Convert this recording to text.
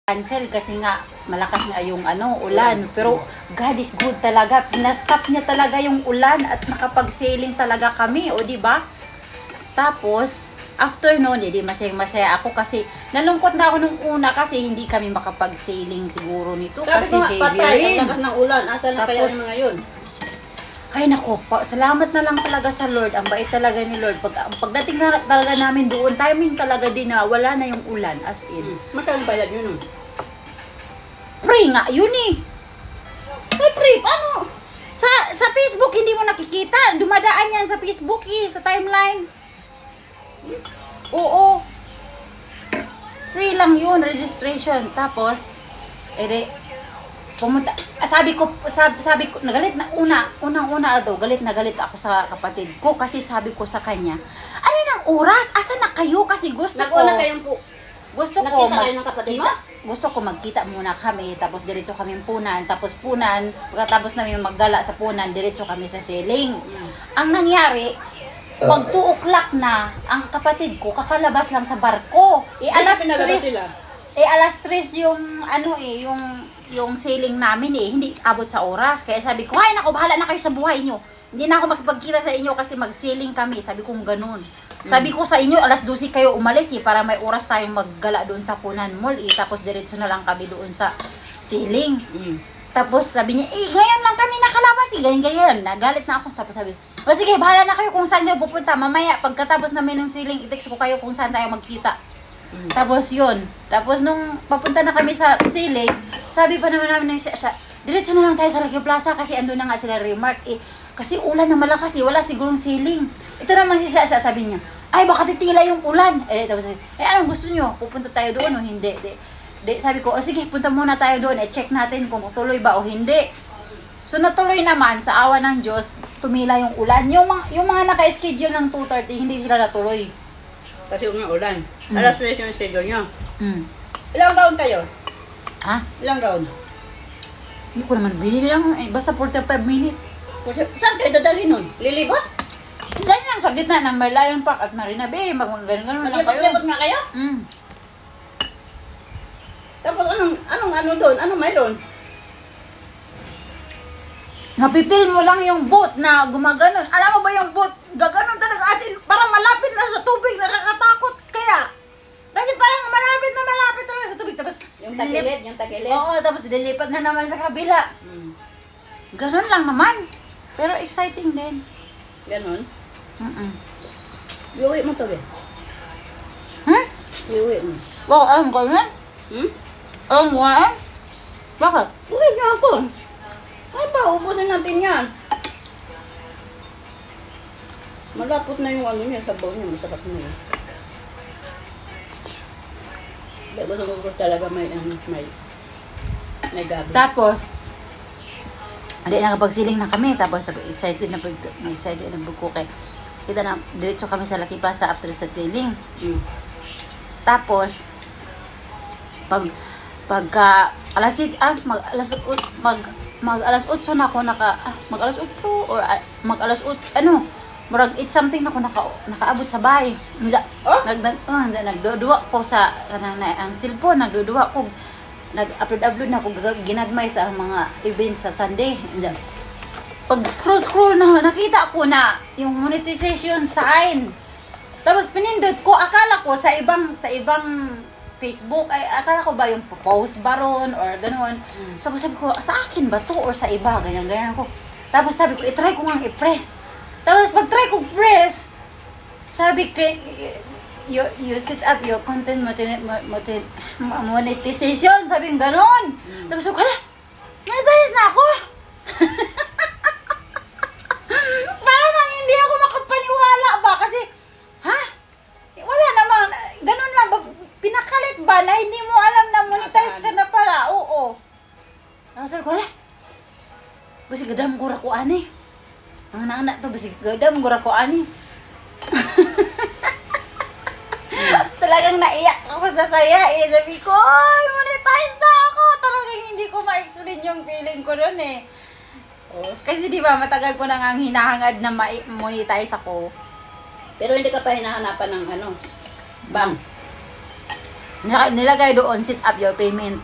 cancel kasi nga malakas nga yung ulan. Pero God is good talaga. Pinastop niya talaga yung ulan at nakapag-sailing talaga kami, o di ba? Tapos after noon, edi masaya ako kasi nalungkot na ako nung una kasi hindi kami makapag-sailing siguro nito. Sabi kasi ko nga, heavy patay, rain. ang lakas ng ulan. Asa na kaya yung mga yun? Ay nako, salamat na lang talaga sa Lord. Ang bait talaga ni Lord. Pagdating na talaga namin doon, timing talaga din na wala na yung ulan, as in. Magkano bayad yun? Free nga, yun eh. Ay, free, paano? Sa Facebook, hindi mo nakikita. Dumadaan yan sa Facebook sa timeline. Oo. Free lang yun, registration. Tapos, pumunta, sabi ko, nagalit na unang-una daw, galit na galit ako sa kapatid ko kasi sabi ko sa kanya, ano nang oras? Asa na kayo? Kasi gusto ko, Nag-una kayong po. gusto ko, Nakita kayo ng kapatid mo? gusto ko magkita muna kami, tapos diretso kami punan, tapos punan, pagkatapos namin maggala sa punan, diretso kami sa sailing. Ang nangyari, pag 2 o'clock na, ang kapatid ko, kakalabas lang sa barko. Alas 3 yung yung sailing namin hindi abot sa oras. Kaya sabi ko, ay nako, bahala na kayo sa buhay nyo. Hindi na ako makipagkita sa inyo kasi mag-sailing kami. Sabi ko ganun. Sabi ko sa inyo, alas 12 kayo umalis para may oras tayong maggala doon sa Punan Mall. Tapos diretso na lang kami doon sa sailing. Tapos sabi niya, ngayon lang kami nakalabas. Ganyan. Nagalit na ako. Tapos sabi, o sige, bahala na kayo kung saan kayo pupunta. Mamaya, pagkatapos namin ng sailing, i-text ko kayo kung saan tayo magkita. Tapos yun. Tapos nung papunta na kami sa sailing, sabi pa naman namin siya, diretso na lang tayo sa Lucky Plaza kasi ando na nga sila Remark. Kasi ulan na malakas wala sigurong sailing. Ito naman si Sasha, sabi niya, ay baka titila yung ulan. Tapos anong gusto nyo? Pupunta tayo doon o hindi? Sabi ko, sige, punta muna tayo doon. Check natin kung tuloy ba o hindi. So natuloy naman, sa awa ng Diyos, tumila yung ulan. Yung mga naka-schedule ng 2:30, hindi sila natuloy. Kasi yung ulan. Alas 3 yung schedule nyo. Ilang round kayo? Ha? Ilang round? Hindi ko naman binili lang. Basta 45 minutes. Saan kayo dadalhin nun? Lilibot? Diyan lang sa gitna ng Merlion Park at Marina Bay. Mag-ganun lang kayo. Maglibot nga kayo? Tapos anong doon? Anong mayroon? Mapipil mo lang yung boat na gumaganon. Alam mo ba yung boat? Gaganon talaga. As in, parang malapit na sa tubig. Nakakatakot kaya. Kasi parang malapit talaga sa tubig. Tapos, yung tagilid? Oo, tapos dilipat na naman sa kabila. Ganon lang naman. Pero exciting din. Ganon? Iuwi mo to, be? Iuwi mo. Bakit? Alam ko na? Alam mo na? Bakit? Uwi niyo ako. Ay ba, ubusin natin yan. Malapot na yung niya, sabaw niya. Masarap na yun. Gusto ko talaga may gabi. Tapos, hindi nakapagsiling na kami. Tapos excited na buko kay kita na diretso kami sa Lucky Plaza after sa sailing. Tapos pagka alas 8 mag alas 8 na ako mag alas 8 or mag alas 8 murag it's something na ako nakaabot sa bahay. Nagduduwa ko sa ang cellphone, nagduduwa ko, nag-upload na ako, ginagmay sa mga events sa Sunday. Pag scroll na, nakita ko na yung monetization sign. Tapos pinindot ko, akala ko sa ibang Facebook, ay akala ko ba yung post baron or gano'n. Tapos sabi ko, sa akin ba to or sa iba? Ganyan ko. Tapos sabi ko, itry ko nga i-press. Tapos pag-try ko press, sabi ko, you set up your content monetization, sabi yung gano'n. Tapos sabi ko, hala, monetize na ako. Parang hindi ako makapaniwala ba? Kasi, wala naman, gano'n lang ba? Pinakalit ba na hindi mo alam na monetize ka na pala? Oo. Tapos sabi ko, hala, basi gadam ko rakuan eh. Ang anak to, basi gadam ko rakuan eh. Talagang naiyak ako sa saya eh. Sabi ko, ay, monetize na ako. Talagang hindi ko ma-explain yung feeling ko doon eh. Kasi di ba matagal ko nang hinahangad na ma-monetize ako. Pero hindi ka pa hinahanapan ng bang? Nilagay doon, set up your payment.